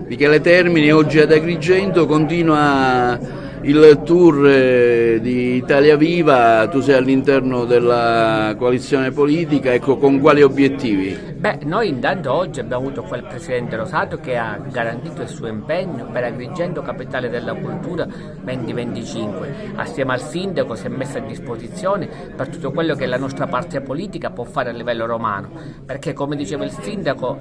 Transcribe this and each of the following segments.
Michele Termini, oggi ad Agrigento continua il tour di Italia Viva, tu sei all'interno della coalizione politica, ecco, con quali obiettivi? Noi intanto oggi abbiamo avuto qua il Presidente Rosato che ha garantito il suo impegno per Agrigento Capitale della Cultura 2025. Assieme al Sindaco si è messo a disposizione per tutto quello che la nostra parte politica può fare a livello romano, perché come diceva il Sindaco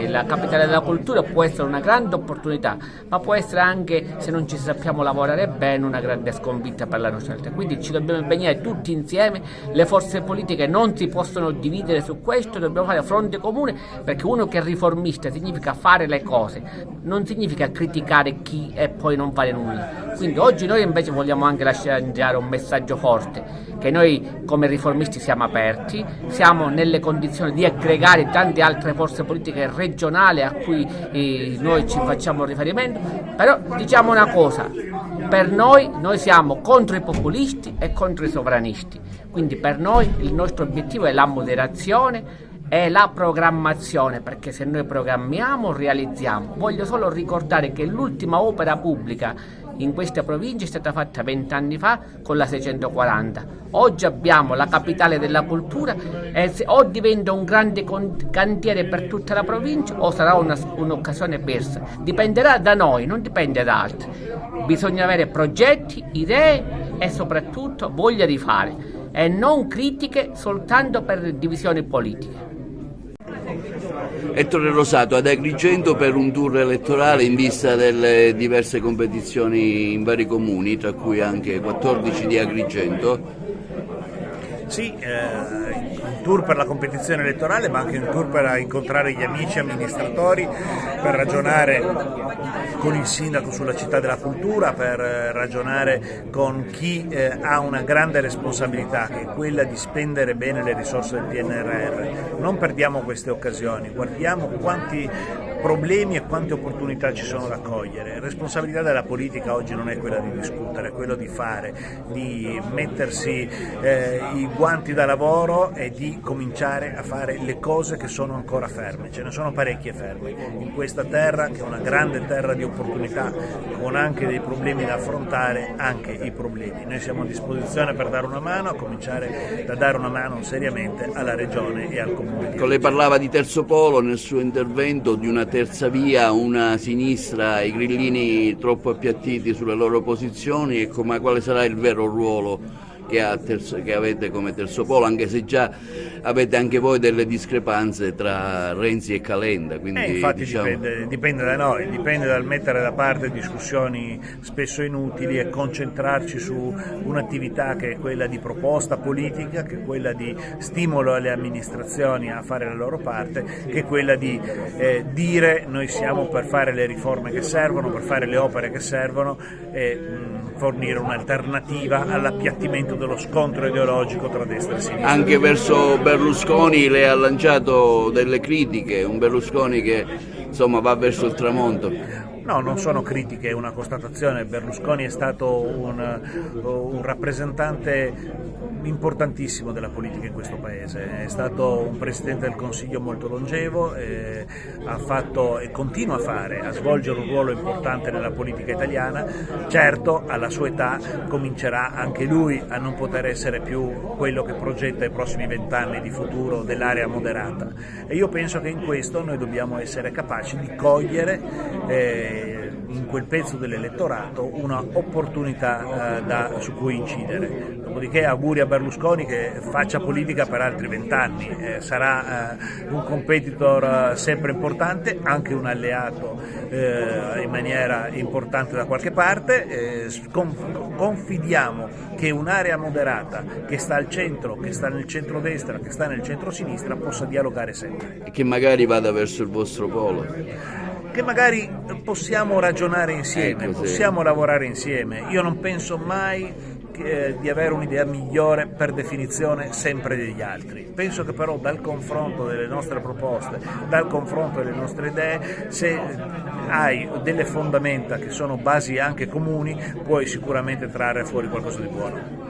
la Capitale della Cultura può essere una grande opportunità, ma può essere anche, se non ci sappiamo lavorare bene, una grande sconfitta per la nostra realtà. Quindi ci dobbiamo impegnare tutti insieme, le forze politiche non si possono dividere su questo, dobbiamo fare fronte comune, perché uno che è riformista significa fare le cose, non significa criticare chi e poi non fare nulla. Quindi oggi noi invece vogliamo anche lasciare andare un messaggio forte, che noi come riformisti siamo aperti, siamo nelle condizioni di aggregare tante altre forze politiche regionali a cui noi ci facciamo riferimento, però diciamo una cosa, per noi siamo contro i populisti e contro i sovranisti, quindi per noi il nostro obiettivo è la moderazione e la programmazione, perché se noi programmiamo realizziamo. Voglio solo ricordare che l'ultima opera pubblica in questa provincia è stata fatta 20 anni fa con la 640. Oggi abbiamo la capitale della cultura e o diventa un grande cantiere per tutta la provincia o sarà un'occasione persa. Dipenderà da noi, non dipende da altri. Bisogna avere progetti, idee e soprattutto voglia di fare e non critiche soltanto per divisioni politiche. Ettore Rosato ad Agrigento per un tour elettorale in vista delle diverse competizioni in vari comuni, tra cui anche 14 di Agrigento. Sì, un tour per la competizione elettorale, ma anche un tour per incontrare gli amici amministratori, per ragionare con il sindaco sulla città della cultura, per ragionare con chi ha una grande responsabilità, che è quella di spendere bene le risorse del PNRR. Non perdiamo queste occasioni, guardiamo quanti problemi e quante opportunità ci sono da cogliere. La responsabilità della politica oggi non è quella di discutere, è quello di fare, di mettersi i guanti da lavoro e di cominciare a fare le cose che sono ancora ferme. Ce ne sono parecchie ferme in questa terra, che è una grande terra di opportunità, con anche dei problemi da affrontare, anche i problemi. Noi siamo a disposizione per dare una mano, a cominciare da dare una mano seriamente alla Regione e al Comune. Lei parlava di terzo polo nel suo intervento, di una terza via, una sinistra, i grillini troppo appiattiti sulle loro posizioni, e quale sarà il vero ruolo che avete come terzo polo, anche se già avete anche voi delle discrepanze tra Renzi e Calenda. Quindi, infatti dipende da noi, dipende dal mettere da parte discussioni spesso inutili e concentrarci su un'attività che è quella di proposta politica, che è quella di stimolo alle amministrazioni a fare la loro parte, che è quella di dire noi siamo per fare le riforme che servono, per fare le opere che servono e fornire un'alternativa all'appiattimento dello scontro ideologico tra destra e sinistra. Anche verso Berlusconi lei ha lanciato delle critiche, un Berlusconi che insomma va verso il tramonto. No, non sono critiche, è una constatazione. Berlusconi è stato un rappresentante importantissimo della politica in questo paese, è stato un Presidente del Consiglio molto longevo, ha fatto e continua a svolgere un ruolo importante nella politica italiana. Certo, alla sua età comincerà anche lui a non poter essere più quello che progetta i prossimi 20 anni di futuro dell'area moderata, e io penso che in questo noi dobbiamo essere capaci di cogliere in quel pezzo dell'elettorato una opportunità su cui incidere. Dopodiché auguri a Berlusconi che faccia politica per altri 20 anni, sarà un competitor sempre importante, anche un alleato in maniera importante da qualche parte. Confidiamo che un'area moderata che sta al centro, che sta nel centro-destra, che sta nel centro-sinistra possa dialogare sempre. E che magari vada verso il vostro polo. Che magari possiamo ragionare insieme, possiamo lavorare insieme. Io non penso mai di avere un'idea migliore per definizione sempre degli altri. Penso che però dal confronto delle nostre proposte, dal confronto delle nostre idee, se hai delle fondamenta che sono basi anche comuni, puoi sicuramente trarre fuori qualcosa di buono.